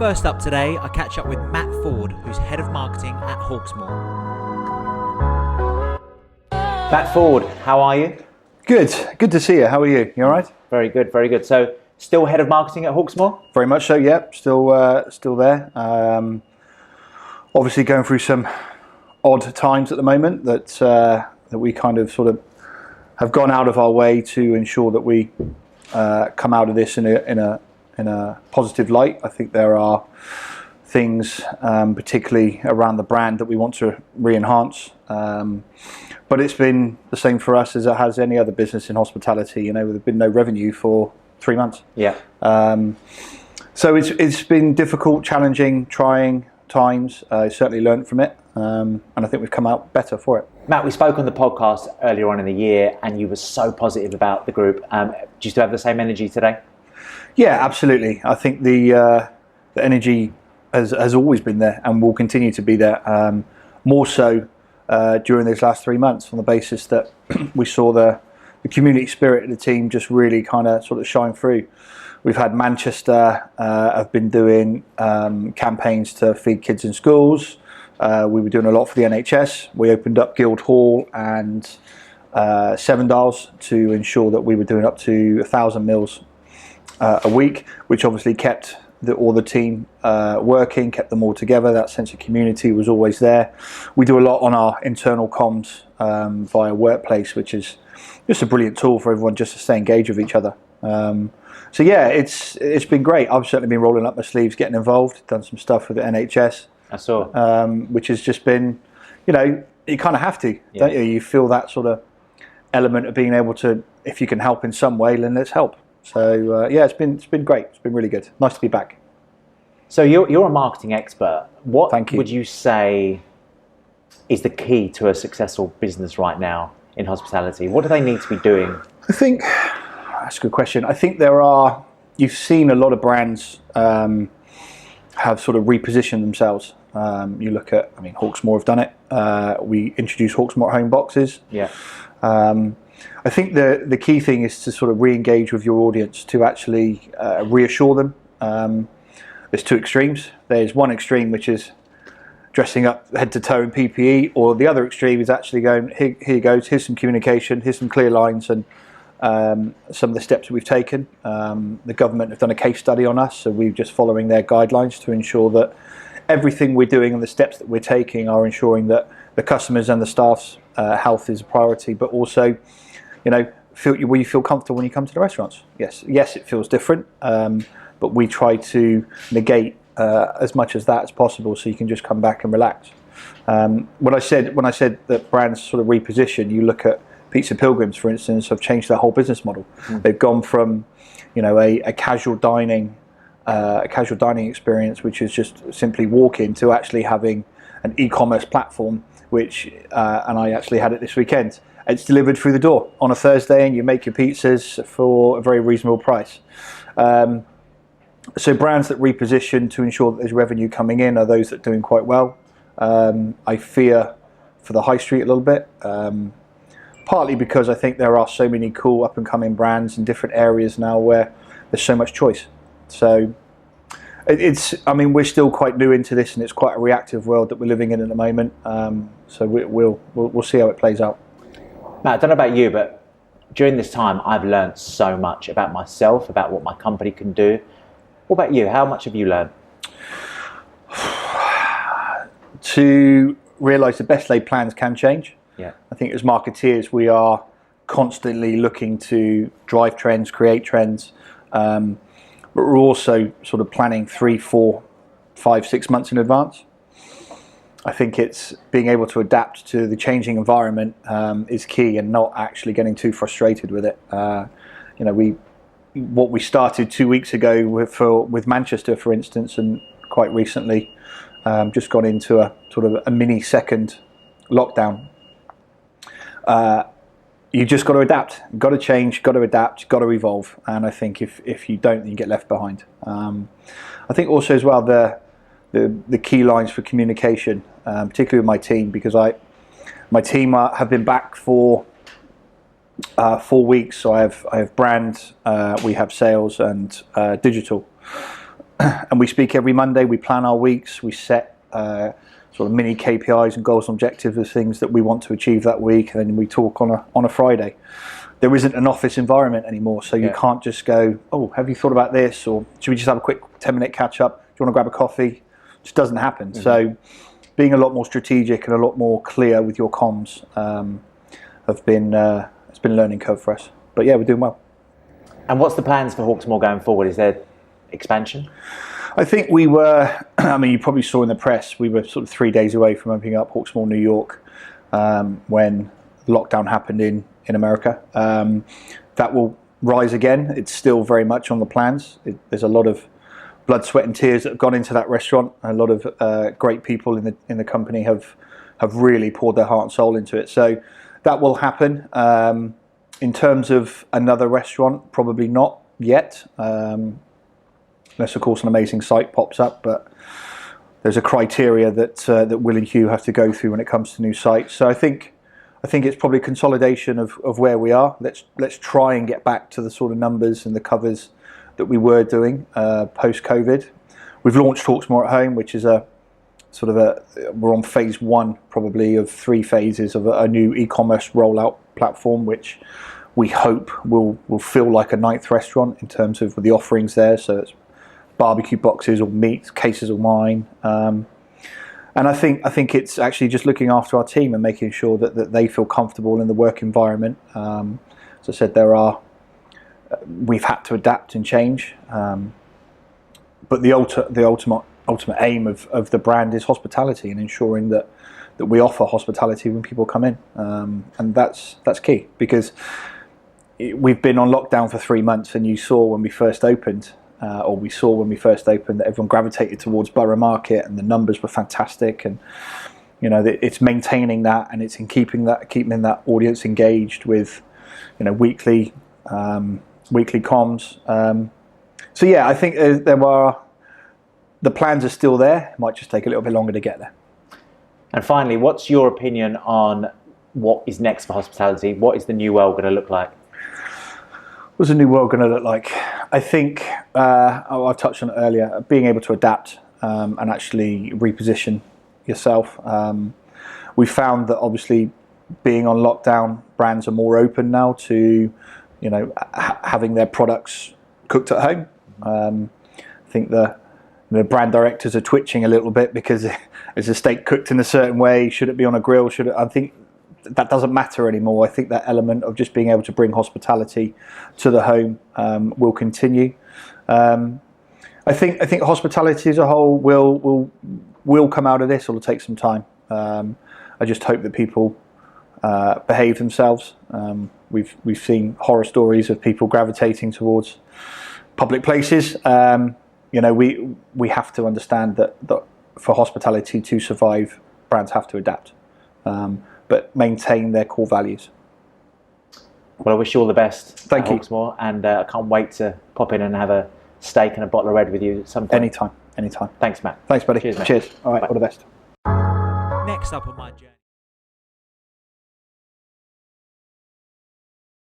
First up today, I catch up with Matt Ford, who's Head of Marketing at Hawksmoor. Matt Ford, how are you? Good to see you. How are you? You all right? Very good, very good. So, still Head of Marketing at Hawksmoor? Very much so, yeah. Still there. Obviously going through some odd times at the moment that we kind of sort of have gone out of our way to ensure that we come out of this in a positive light. I think there are things, particularly around the brand, that we want to re-enhance. But it's been the same for us as it has any other business in hospitality. You know, there's been no revenue for 3 months. Yeah. So it's been difficult, challenging, trying times. I certainly learned from it, and I think we've come out better for it. Matt, we spoke on the podcast earlier on in the year, and you were so positive about the group. Do you still have the same energy today? Yeah, absolutely. I think the energy has always been there and will continue to be there. More so during these last 3 months, on the basis that we saw the community spirit of the team just really kind of sort of shine through. We've had Manchester have been doing campaigns to feed kids in schools. We were doing a lot for the NHS. We opened up Guildhall and Seven Dials to ensure that we were doing up to 1,000 meals a week, which obviously kept all the team working, kept them all together. That sense of community was always there. We do a lot on our internal comms via Workplace, which is just a brilliant tool for everyone just to stay engaged with each other. So yeah, it's been great. I've certainly been rolling up my sleeves, getting involved, done some stuff with the NHS. I saw. Which has just been, you know, you kind of have to, don't you? You feel that sort of element of being able to, if you can help in some way, then let's help. So yeah, it's been great. It's been really good. Nice to be back. So you're a marketing expert. What Thank you. would you say is the key to a successful business right now in hospitality? What do they need to be doing? I think that's a good question. I think you've seen a lot of brands have sort of repositioned themselves. You look at, I mean, Hawksmoor have done it. We introduced Hawksmoor home boxes. Yeah. I think the key thing is to sort of re-engage with your audience, to actually reassure them. There's two extremes. There's one extreme which is dressing up head to toe in PPE, or the other extreme is actually going, here you go, here's some communication, here's some clear lines and some of the steps that we've taken. The government have done a case study on us, so we're just following their guidelines to ensure that everything we're doing and the steps that we're taking are ensuring that the customers and the staff's health is a priority, but also, you know, will you feel comfortable when you come to the restaurants? Yes, it feels different, but we try to negate as much as that as possible, so you can just come back and relax. When I said that brands sort of reposition, you look at Pizza Pilgrims, for instance, have changed their whole business model. They've gone from, you know, a casual dining experience, which is just simply walk in, to actually having an e-commerce platform, which and I actually had it this weekend. It's delivered through the door on a Thursday, and you make your pizzas for a very reasonable price. So brands that reposition to ensure that there's revenue coming in are those that are doing quite well. I fear for the high street a little bit, partly because I think there are so many cool up and coming brands in different areas now where there's so much choice. So I mean, we're still quite new into this, and it's quite a reactive world that we're living in at the moment. So we'll see how it plays out. Matt, I don't know about you, but during this time, I've learned so much about myself, about what my company can do. What about you? How much have you learned? To realise the best laid plans can change. Yeah. I think as marketeers, we are constantly looking to drive trends, create trends, but we're also sort of planning 3, 4, 5, 6 months in advance. I think it's being able to adapt to the changing environment is key, and not actually getting too frustrated with it. You know, what we started 2 weeks ago with Manchester, for instance, and quite recently just gone into a sort of a mini second lockdown. You just got to adapt, got to change, got to adapt, got to evolve. And I think if you don't, then you get left behind. I think also as well the key lines for communication, particularly with my team, because my team have been back for 4 weeks. So I have brand, we have sales and digital. and we speak every Monday. We plan our weeks. We set sort of mini KPIs and goals and objectives of things that we want to achieve that week, and then we talk on a Friday. There isn't an office environment anymore, so you can't just go, oh, have you thought about this, or should we just have a quick 10-minute catch up? Do you want to grab a coffee? It just doesn't happen. So being a lot more strategic and a lot more clear with your comms it's been a learning curve for us. But yeah, we're doing well. And what's the plans for Hawksmoor going forward? Is there expansion? I think we were, I mean, you probably saw in the press, we were sort of 3 days away from opening up Hawksmoor, New York, when lockdown happened in America. That will rise again. It's still very much on the plans. There's a lot of blood, sweat and tears that have gone into that restaurant. A lot of great people in the company have really poured their heart and soul into it. So that will happen. In terms of another restaurant, probably not yet. Unless, of course, an amazing site pops up, but there's a criteria that Will and Hugh have to go through when it comes to new sites. So I think it's probably a consolidation of where we are. Let's try and get back to the sort of numbers and the covers that we were doing post-COVID. We've launched Hawksmoor at Home, which is we're on phase 1 probably of 3 phases of a new e-commerce rollout platform, which we hope will feel like a 9th restaurant in terms of the offerings there. So it's barbecue boxes or meat, cases of wine. And I think it's actually just looking after our team and making sure that they feel comfortable in the work environment. As I said, we've had to adapt and change. But the ultimate aim of the brand is hospitality and ensuring that we offer hospitality when people come in. And that's key, because we've been on lockdown for 3 months, and you saw when we first opened, that everyone gravitated towards Borough Market, and the numbers were fantastic. And it's maintaining that, and it's in keeping that audience engaged with weekly comms. So yeah, I think the plans are still there. It might just take a little bit longer to get there. And finally, what's your opinion on what is next for hospitality? What is the new world going to look like? What's the new world going to look like? I think, I've touched on it earlier, being able to adapt and actually reposition yourself. We found that obviously being on lockdown, brands are more open now to having their products cooked at home. I think the brand directors are twitching a little bit because is the steak cooked in a certain way? Should it be on a grill? I think that doesn't matter anymore. I think that element of just being able to bring hospitality to the home will continue. I think hospitality as a whole will come out of this. It'll take some time. I just hope that people behave themselves. We've seen horror stories of people gravitating towards public places. We have to understand that for hospitality to survive, brands have to adapt, but maintain their core values. Well, I wish you all the best. Thank you. Hawksmoor, and I can't wait to pop in and have a steak and a bottle of red with you at some point. Anytime. Thanks, Matt. Thanks, buddy. Cheers, mate. Cheers. All right, Bye. all the best. Next up on my journey.